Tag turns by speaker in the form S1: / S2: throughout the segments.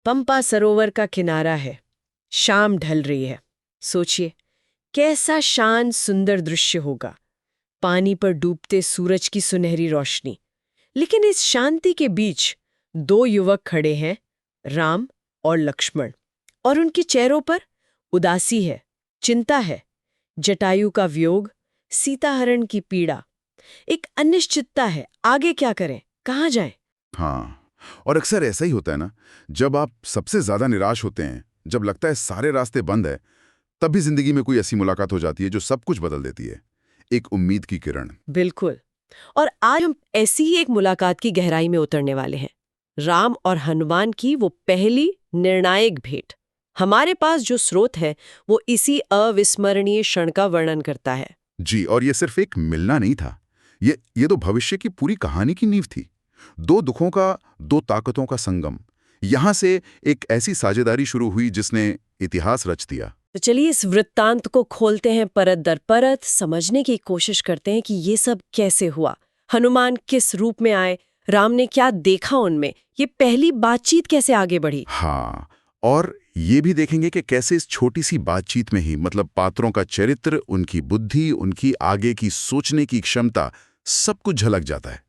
S1: पंपा सरोवर का किनारा है। शाम ढल रही है। सोचिए, कैसा शांत सुंदर दृश्य होगा। पानी पर डूबते सूरज की सुनहरी रोशनी। लेकिन इस शांति के बीच दो युवक खड़े हैं, राम और लक्ष्मण। और उनके चेहरों पर उदासी है, चिंता है। जटायु का वियोग, सीताहरण की पीड़ा, एक अनिश्चितता है। आगे क्या करें, कहाँ जाएं?
S2: हाँ, और अक्सर ऐसा ही होता है ना। जब आप सबसे ज्यादा निराश होते हैं, जब लगता है सारे रास्ते बंद है, तभी जिंदगी में कोई ऐसी मुलाकात हो जाती है जो सब कुछ बदल देती है। एक उम्मीद की किरण।
S1: बिल्कुल। और आज हम ऐसी ही एक मुलाकात की गहराई में उतरने वाले हैं। राम और हनुमान की वो पहली निर्णायक भेंट। हमारे पास जो स्रोत है वो इसी अविस्मरणीय क्षण का वर्णन करता है।
S2: जी, और ये सिर्फ एक मिलना नहीं था। ये तो भविष्य की पूरी कहानी की नींव थी। दो दुखों का, दो ताकतों का संगम। यहां से एक ऐसी साझेदारी शुरू हुई जिसने इतिहास रच दिया।
S1: तो चलिए इस वृत्तांत को खोलते हैं, परत दर परत समझने की कोशिश करते हैं कि ये सब कैसे हुआ। हनुमान किस रूप में आए, राम ने क्या देखा उनमें, ये पहली बातचीत कैसे आगे बढ़ी।
S2: हाँ, और ये भी देखेंगे कि कैसे इस छोटी सी बातचीत में ही, मतलब पात्रों का चरित्र, उनकी बुद्धि, उनकी आगे की सोचने की क्षमता, सब कुछ झलक जाता है।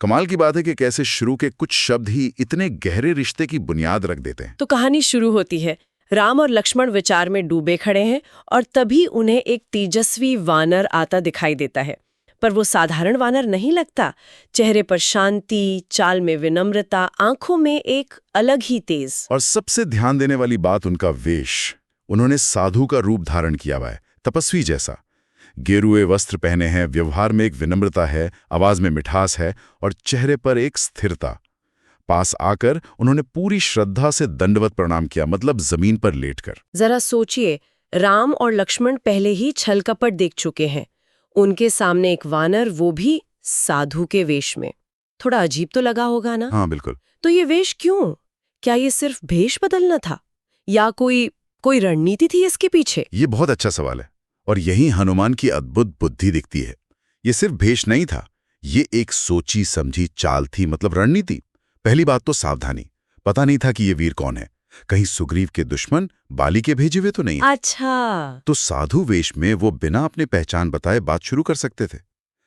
S2: कमाल की बात है कि कैसे शुरू के कुछ शब्द ही इतने गहरे रिश्ते की बुनियाद रख देते हैं।
S1: तो कहानी शुरू होती है। राम और लक्ष्मण विचार में डूबे खड़े हैं और तभी उन्हें एक तेजस्वी वानर आता दिखाई देता है। पर वो साधारण वानर नहीं लगता। चेहरे पर शांति, चाल में विनम्रता, आंखों में एक अलग ही तेज।
S2: और सबसे ध्यान देने वाली बात उनका वेश। उन्होंने साधु का रूप धारण किया हुआ है, तपस्वी जैसा। गेरुए वस्त्र पहने हैं, व्यवहार में एक विनम्रता है, आवाज में मिठास है और चेहरे पर एक स्थिरता। पास आकर उन्होंने पूरी श्रद्धा से दंडवत प्रणाम किया, मतलब जमीन पर लेटकर।
S1: जरा सोचिए, राम और लक्ष्मण पहले ही छल कपट देख चुके हैं। उनके सामने एक वानर, वो भी साधु के वेश में। थोड़ा अजीब तो लगा होगा ना?
S2: हाँ, बिल्कुल।
S1: तो ये वेश क्यों? क्या ये सिर्फ भेष बदलना था या कोई रणनीति थी इसके पीछे?
S2: ये बहुत अच्छा सवाल है, और यही हनुमान की अद्भुत बुद्धि दिखती है। ये सिर्फ भेष नहीं था, ये एक सोची समझी चाल थी, मतलब रणनीति। पहली बात तो सावधानी। पता नहीं था कि ये वीर कौन है। कहीं सुग्रीव के दुश्मन, बाली के भेजे हुए तो नहीं।
S1: अच्छा।
S2: तो साधु वेश में वो बिना अपने पहचान बताए बात शुरू कर सकते थे,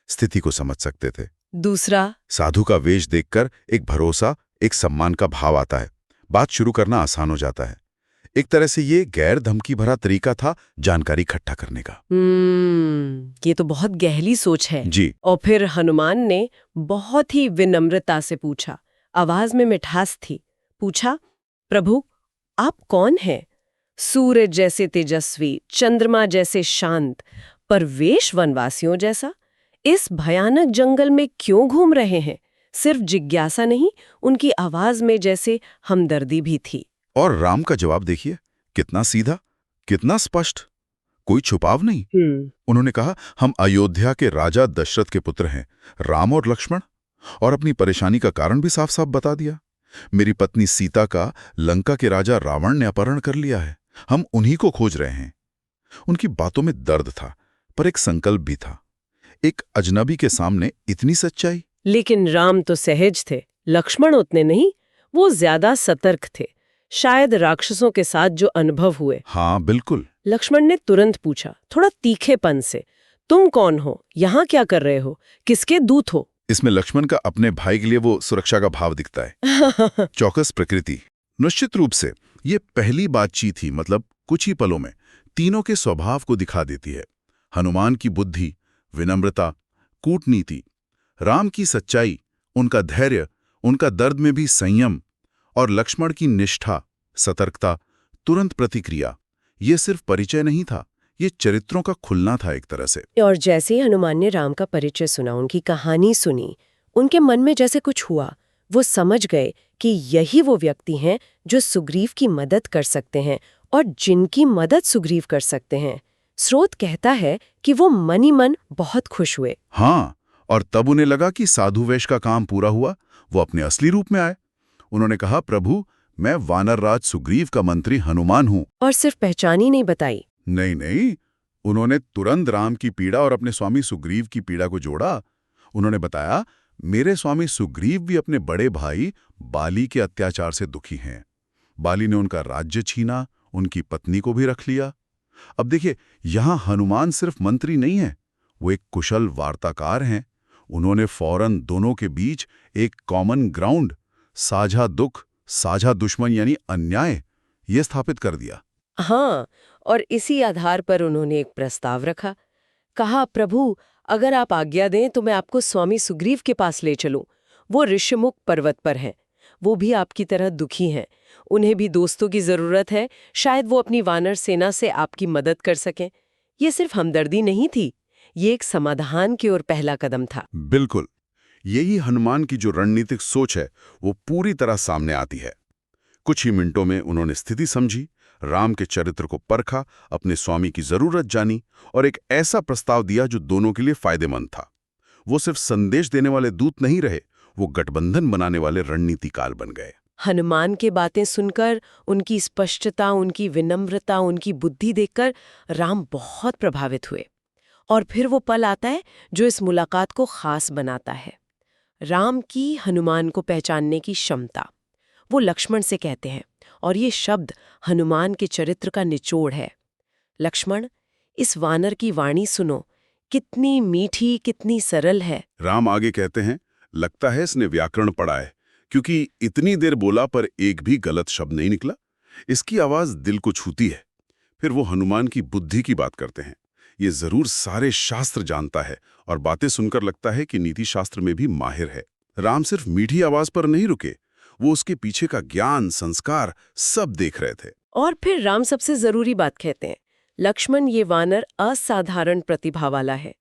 S2: स्थिति को समझ सकते थे।
S1: दूसरा,
S2: साधु का वेश देखकर एक भरोसा, एक सम्मान का भाव आता है। बात शुरू करना आसान हो जाता है। एक तरह से ये गैर धमकी भरा तरीका था जानकारी इकट्ठा करने का।
S1: ये तो बहुत गहरी सोच है।
S2: जी।
S1: और फिर हनुमान ने बहुत ही विनम्रता से पूछा, आवाज में मिठास थी। पूछा, प्रभु आप कौन हैं? सूरज जैसे तेजस्वी, चंद्रमा जैसे शांत, पर वेश वनवासियों जैसा। इस भयानक जंगल में क्यों घूम रहे हैं? सिर्फ जिज्ञासा नहीं, उनकी आवाज में जैसे हमदर्दी भी थी।
S2: और राम का जवाब देखिए, कितना सीधा, कितना स्पष्ट, कोई छुपाव नहीं। उन्होंने कहा, हम अयोध्या के राजा दशरथ के पुत्र हैं, राम और लक्ष्मण। और अपनी परेशानी का कारण भी साफ साफ बता दिया। मेरी पत्नी सीता का लंका के राजा रावण ने अपहरण कर लिया है, हम उन्हीं को खोज रहे हैं। उनकी बातों में दर्द था, पर एक संकल्प भी था। एक अजनबी के सामने इतनी सच्चाई।
S1: लेकिन राम तो सहज थे, लक्ष्मण उतने नहीं। वो ज्यादा सतर्क थे, शायद राक्षसों के साथ जो अनुभव हुए।
S2: हाँ, बिल्कुल।
S1: लक्ष्मण ने तुरंत पूछा, थोड़ा तीखेपन से, तुम कौन हो, यहाँ क्या कर रहे हो, किसके दूत हो?
S2: इसमें लक्ष्मण का अपने भाई के लिए वो सुरक्षा का भाव दिखता है। चौकस प्रकृति। निश्चित रूप से ये पहली बातचीत ही, मतलब कुछ ही पलों में तीनों के स्वभाव को दिखा देती है। हनुमान की बुद्धि, विनम्रता, कूटनीति, राम की सच्चाई, उनका धैर्य, उनका दर्द में भी संयम, और लक्ष्मण की निष्ठा, सतर्कता, तुरंत प्रतिक्रिया। ये सिर्फ परिचय नहीं था, ये चरित्रों का खुलना था एक तरह से।
S1: और जैसे ही हनुमान ने राम का परिचय सुना, उनकी कहानी सुनी, उनके मन में जैसे कुछ हुआ। वो समझ गए कि यही वो व्यक्ति हैं जो सुग्रीव की मदद कर सकते हैं और जिनकी मदद सुग्रीव कर सकते हैं। स्रोत कहता है कि वो मन ही मन बहुत खुश हुए।
S2: हाँ, और तब उन्हें लगा कि साधु वेश का काम पूरा हुआ। वो अपने असली रूप में आए। उन्होंने कहा, प्रभु मैं वानर राज सुग्रीव का मंत्री हनुमान हूँ।
S1: और सिर्फ पहचान ही नहीं बताई।
S2: नहीं नहीं, उन्होंने तुरंत राम की पीड़ा और अपने स्वामी सुग्रीव की पीड़ा को जोड़ा। उन्होंने बताया, मेरे स्वामी सुग्रीव भी अपने बड़े भाई बाली के अत्याचार से दुखी हैं। बाली ने उनका राज्य छीना, उनकी पत्नी को भी रख लिया। अब देखिए, यहां हनुमान सिर्फ मंत्री नहीं है, वो एक कुशल वार्ताकार हैं। उन्होंने फौरन दोनों के बीच एक कॉमन ग्राउंड, साझा दुख, साझा दुश्मन यानी अन्याय, ये स्थापित कर दिया।
S1: हाँ, और इसी आधार पर उन्होंने एक प्रस्ताव रखा। कहा, प्रभु, अगर आप आज्ञा दें तो मैं आपको स्वामी सुग्रीव के पास ले चलूं। वो ऋषिमुख पर्वत पर हैं। वो भी आपकी तरह दुखी हैं। उन्हें भी दोस्तों की जरूरत है। शायद वो अपनी वानर सेना से आपकी मदद कर सकें। ये सिर्फ हमदर्दी नहीं थी, ये एक समाधान की ओर पहला कदम था।
S2: बिल्कुल, यही हनुमान की जो रणनीतिक सोच है वो पूरी तरह सामने आती है। कुछ ही मिनटों में उन्होंने स्थिति समझी, राम के चरित्र को परखा, अपने स्वामी की जरूरत जानी और एक ऐसा प्रस्ताव दिया जो दोनों के लिए फायदेमंद था। वो सिर्फ संदेश देने वाले दूत नहीं रहे, वो गठबंधन बनाने वाले रणनीतिकार बन गए।
S1: हनुमान के बातें सुनकर, उनकी स्पष्टता, उनकी विनम्रता, उनकी बुद्धि देखकर राम बहुत प्रभावित हुए। और फिर वो पल आता है जो इस मुलाकात को खास बनाता है। राम की हनुमान को पहचानने की क्षमता। वो लक्ष्मण से कहते हैं, और ये शब्द हनुमान के चरित्र का निचोड़ है। लक्ष्मण, इस वानर की वाणी सुनो, कितनी मीठी, कितनी सरल है।
S2: राम आगे कहते हैं, लगता है इसने व्याकरण पढ़ा है, क्योंकि इतनी देर बोला पर एक भी गलत शब्द नहीं निकला। इसकी आवाज दिल को छूती है। फिर वो हनुमान की बुद्धि की बात करते हैं। ये जरूर सारे शास्त्र जानता है और बातें सुनकर लगता है कि नीति शास्त्र में भी माहिर है। राम सिर्फ मीठी आवाज पर नहीं रुके, वो उसके पीछे का ज्ञान, संस्कार सब देख रहे थे।
S1: और फिर राम सबसे जरूरी बात कहते हैं, लक्ष्मण, ये वानर असाधारण प्रतिभा वाला है।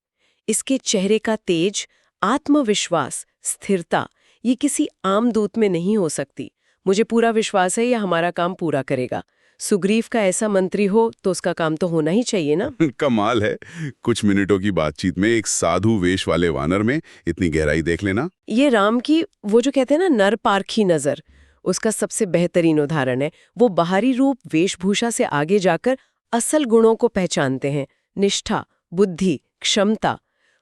S1: इसके चेहरे का तेज, आत्मविश्वास, स्थिरता, ये किसी आम दूत में नहीं हो सकती। मुझे पूरा विश्वास है ये हमारा काम पूरा करेगा। सुग्रीव का ऐसा मंत्री हो तो उसका काम तो होना ही चाहिए ना।
S2: कमाल है, कुछ मिनटों की बातचीत में एक साधु वेश वाले वानर में इतनी गहराई देख लेना।
S1: ये राम की वो जो कहते हैं ना नर पारखी नजर, उसका सबसे बेहतरीन उदाहरण है। वो बाहरी रूप, वेशभूषा से आगे जाकर असल गुणों को पहचानते हैं। निष्ठा, बुद्धि, क्षमता।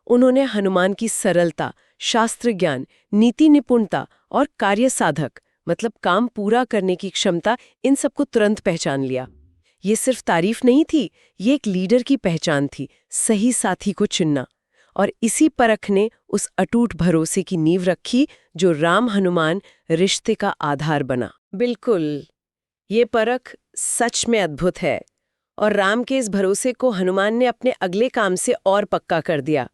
S1: उन्होंने हनुमान की सरलता, शास्त्र ज्ञान, नीति निपुणता और कार्य साधक मतलब काम पूरा करने की क्षमता, इन सबको तुरंत पहचान लिया। ये सिर्फ तारीफ नहीं थी, ये एक लीडर की पहचान थी, सही साथी को चुनना। और इसी परख ने उस अटूट भरोसे की नींव रखी जो राम हनुमान रिश्ते का आधार बना। बिल्कुल, ये परख सच में अद्भुत है। और राम के इस भरोसे को हनुमान ने अपने अगले काम से और पक्का कर दिया।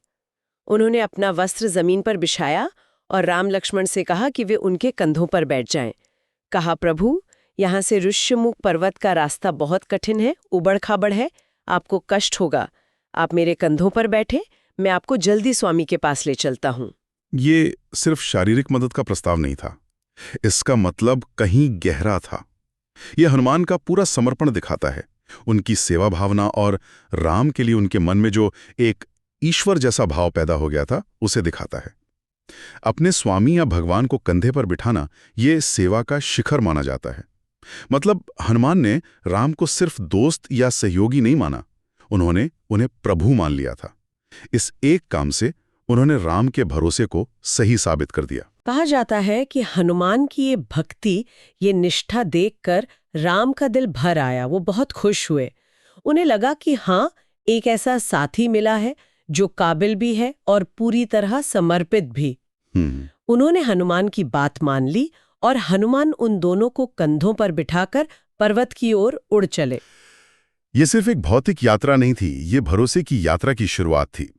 S1: उन्होंने अपना वस्त्र जमीन पर बिछाया और राम लक्ष्मण से कहा कि वे उनके कंधों पर बैठ जाएं। कहा, प्रभु, यहाँ से ऋष्यमुख पर्वत का रास्ता बहुत कठिन है, उबड़-खाबड़ है, आपको कष्ट होगा। आप मेरे कंधों पर बैठे, मैं आपको जल्दी स्वामी के पास ले चलता हूँ।
S2: ये सिर्फ शारीरिक मदद का प्रस्ताव नहीं था, इसका मतलब कहीं गहरा था। यह हनुमान का पूरा समर्पण दिखाता है, उनकी सेवा भावना और राम के लिए उनके मन में जो एक ईश्वर जैसा भाव पैदा हो गया था, उसे दिखाता है। अपने स्वामी या भगवान को कंधे पर बिठाना ये सेवा का शिखर माना जाता है। मतलब हनुमान ने राम को सिर्फ दोस्त या सहयोगी नहीं माना, उन्होंने उन्हें प्रभु मान लिया था। इस एक काम से उन्होंने राम के भरोसे को सही साबित कर दिया।
S1: कहा जाता है कि हनुमान की ये भक्ति, ये निष्ठा देखकर राम का दिल भर आया। वो बहुत खुश हुए। उन्हें लगा कि हाँ, एक ऐसा साथी मिला है जो काबिल भी है और पूरी तरह समर्पित भी। उन्होंने हनुमान की बात मान ली और हनुमान उन दोनों को कंधों पर बिठाकर पर्वत की ओर उड़ चले।
S2: ये सिर्फ एक भौतिक यात्रा नहीं थी, ये भरोसे की यात्रा की शुरुआत थी।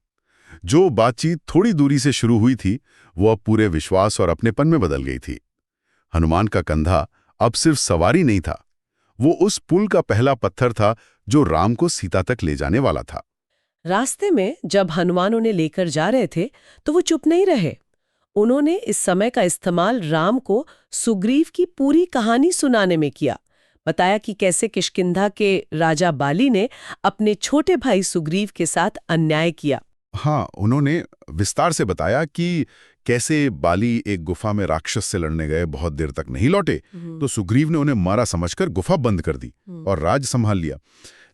S2: जो बातचीत थोड़ी दूरी से शुरू हुई थी, वो अब पूरे विश्वास और अपनेपन में बदल गई थी। हनुमान का कंधा अब सिर्फ सवारी नहीं था, वो उस पुल का पहला पत्थर था जो राम को सीता तक ले जाने वाला था।
S1: रास्ते में जब हनुमान उन्हें लेकर जा रहे थे तो वो चुप नहीं रहे। उन्होंने इस समय का इस्तेमाल राम को सुग्रीव की पूरी कहानी सुनाने में किया। बताया कि कैसे किष्किंधा के राजा बाली ने अपने छोटे भाई सुग्रीव के साथ अन्याय किया।
S2: हाँ, उन्होंने विस्तार से बताया कि कैसे बाली एक गुफा में राक्षस से लड़ने गए, बहुत देर तक नहीं लौटे, तो सुग्रीव ने उन्हें मारा समझकर गुफा बंद कर दी और राज संभाल लिया।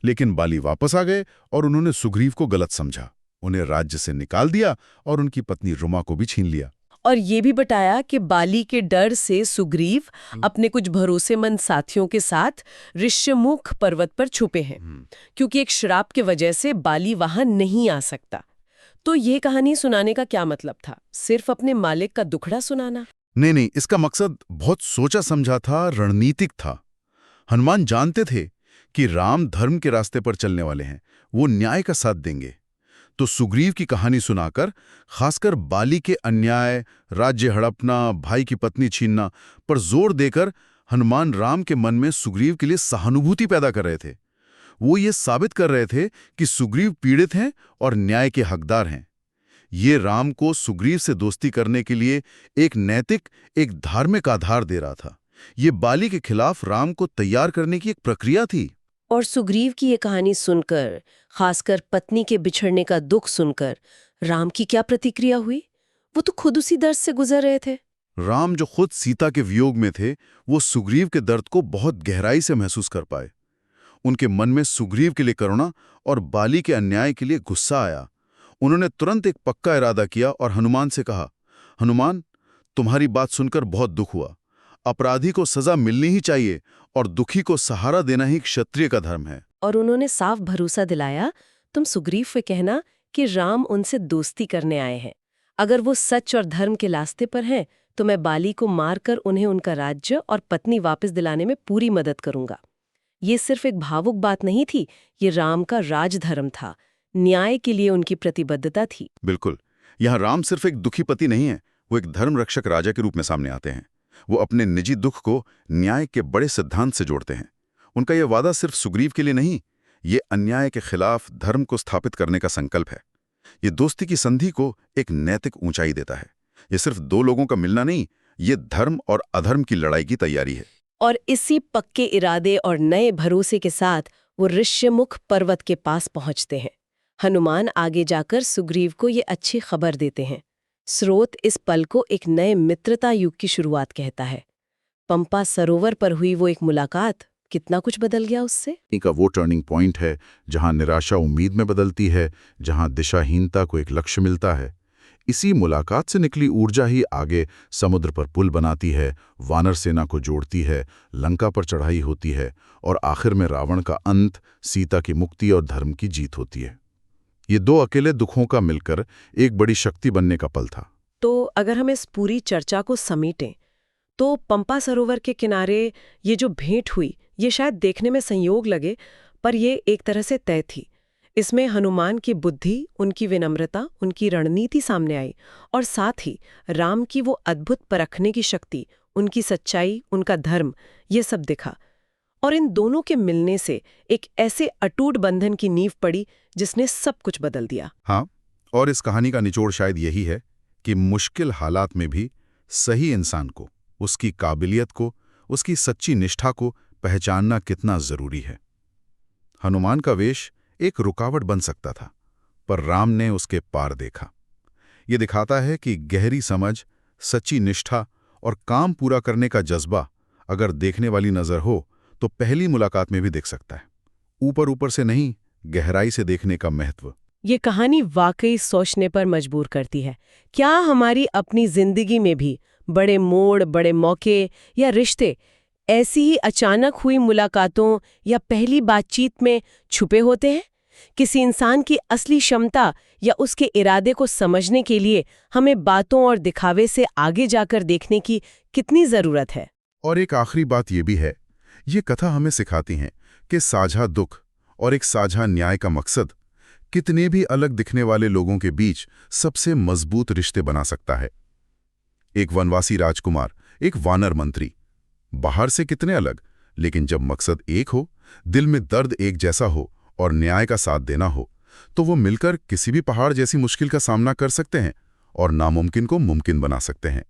S2: लेकिन बाली वापस आ गए और उन्होंने सुग्रीव को गलत समझा, उन्हें राज्य से निकाल दिया और उनकी पत्नी रुमा को भी छीन लिया।
S1: और ये भी बताया कि बाली के डर से सुग्रीव अपने कुछ भरोसेमंद साथियों के साथ ऋष्यमुख पर्वत पर छुपे हैं, क्योंकि एक श्राप की वजह से बाली वहां नहीं आ सकता। तो ये कहानी सुनाने का क्या मतलब था? सिर्फ अपने मालिक का दुखड़ा सुनाना?
S2: नहीं, इसका मकसद बहुत सोचा समझा था, रणनीतिक था। हनुमान जानते थे कि राम धर्म के रास्ते पर चलने वाले हैं, वो न्याय का साथ देंगे। तो सुग्रीव की कहानी सुनाकर, खासकर बाली के अन्याय, राज्य हड़पना, भाई की पत्नी छीनना पर जोर देकर हनुमान राम के मन में सुग्रीव के लिए सहानुभूति पैदा कर रहे थे। वो ये साबित कर रहे थे कि सुग्रीव पीड़ित हैं और न्याय के हकदार हैं। ये राम को सुग्रीव से दोस्ती करने के लिए एक नैतिक, एक धार्मिक आधार दे रहा था। ये बाली के खिलाफ राम को तैयार करने की एक प्रक्रिया थी।
S1: और सुग्रीव की ये कहानी सुनकर, खासकर पत्नी के बिछड़ने का दुख सुनकर, राम की क्या प्रतिक्रिया हुई? वो तो खुद उसी दर्द से गुजर रहे थे।
S2: राम जो खुद सीता के वियोग में थे, वो सुग्रीव के दर्द को बहुत गहराई से महसूस कर पाए। उनके मन में सुग्रीव के लिए करुणा और बाली के अन्याय के लिए गुस्सा आया। उन्होंने तुरंत एक पक्का इरादा किया और हनुमान से कहा, हनुमान, तुम्हारी बात सुनकर बहुत दुख हुआ। अपराधी को सजा मिलनी ही चाहिए और दुखी को सहारा देना ही क्षत्रिय का धर्म है।
S1: और उन्होंने साफ भरोसा दिलाया, तुम सुग्रीव से कहना कि राम उनसे दोस्ती करने आए हैं। अगर वो सच और धर्म के रास्ते पर हैं, तो मैं बाली को मारकर उन्हें उनका राज्य और पत्नी वापस दिलाने में पूरी मदद करूंगा। ये सिर्फ एक भावुक बात नहीं थी, ये राम का राजधर्म था, न्याय के लिए उनकी प्रतिबद्धता थी।
S2: बिल्कुल, यहाँ राम सिर्फ एक दुखी पति नहीं है, वो एक धर्म रक्षक राजा के रूप में सामने आते हैं। वो अपने निजी दुख को न्याय के बड़े सिद्धांत से जोड़ते हैं। उनका यह वादा सिर्फ सुग्रीव के लिए नहीं, ये अन्याय के खिलाफ धर्म को स्थापित करने का संकल्प है। ये दोस्ती की संधि को एक नैतिक ऊंचाई देता है। ये सिर्फ दो लोगों का मिलना नहीं, ये धर्म और अधर्म की लड़ाई की तैयारी है।
S1: और इसी पक्के इरादे और नए भरोसे के साथ वो ऋष्यमुख पर्वत के पास पहुंचते हैं। हनुमान आगे जाकर सुग्रीव को ये अच्छी खबर देते हैं। स्रोत इस पल को एक नए मित्रता युग की शुरुआत कहता है। पंपा सरोवर पर हुई वो एक मुलाकात, कितना कुछ बदल गया उससे।
S2: का वो टर्निंग पॉइंट है जहां निराशा उम्मीद में बदलती है, जहां दिशाहीनता को एक लक्ष्य मिलता है। इसी मुलाकात से निकली ऊर्जा ही आगे समुद्र पर पुल बनाती है, वानर सेना को जोड़ती है, लंका पर चढ़ाई होती है और आखिर में रावण का अंत, सीता की मुक्ति और धर्म की जीत होती है। ये दो अकेले दुखों का मिलकर एक बड़ी शक्ति बनने का पल था।
S1: तो अगर हम इस पूरी चर्चा को समेटें, तो पंपा सरोवर के किनारे ये जो भेंट हुई, ये शायद देखने में संयोग लगे, पर ये एक तरह से तय थी। इसमें हनुमान की बुद्धि, उनकी विनम्रता, उनकी रणनीति सामने आई और साथ ही राम की वो अद्भुत परखने की शक्ति, उनकी सच्चाई, उनका धर्म, ये सब दिखा। और इन दोनों के मिलने से एक ऐसे अटूट बंधन की नींव पड़ी जिसने सब कुछ बदल दिया।
S2: हाँ, और इस कहानी का निचोड़ शायद यही है कि मुश्किल हालात में भी सही इंसान को, उसकी काबिलियत को, उसकी सच्ची निष्ठा को पहचानना कितना जरूरी है। हनुमान का वेश एक रुकावट बन सकता था, पर राम ने उसके पार देखा। ये दिखाता है कि गहरी समझ, सच्ची निष्ठा और काम पूरा करने का जज्बा अगर देखने वाली नजर हो तो पहली मुलाकात में भी दिख सकता है। ऊपर ऊपर से नहीं, गहराई से देखने का महत्व।
S1: ये कहानी वाकई सोचने पर मजबूर करती है। क्या हमारी अपनी जिंदगी में भी बड़े मोड़, बड़े मौके या रिश्ते ऐसी ही अचानक हुई मुलाकातों या पहली बातचीत में छुपे होते हैं? किसी इंसान की असली क्षमता या उसके इरादे को समझने के लिए हमें बातों और दिखावे से आगे जाकर देखने की कितनी जरूरत है?
S2: और एक आखिरी बात यह भी है, ये कथा हमें सिखाती है कि साझा दुख और एक साझा न्याय का मकसद कितने भी अलग दिखने वाले लोगों के बीच सबसे मजबूत रिश्ते बना सकता है। एक वनवासी राजकुमार, एक वानर मंत्री, बाहर से कितने अलग, लेकिन जब मकसद एक हो, दिल में दर्द एक जैसा हो और न्याय का साथ देना हो, तो वो मिलकर किसी भी पहाड़ जैसी मुश्किल का सामना कर सकते हैं और नामुमकिन को मुमकिन बना सकते हैं।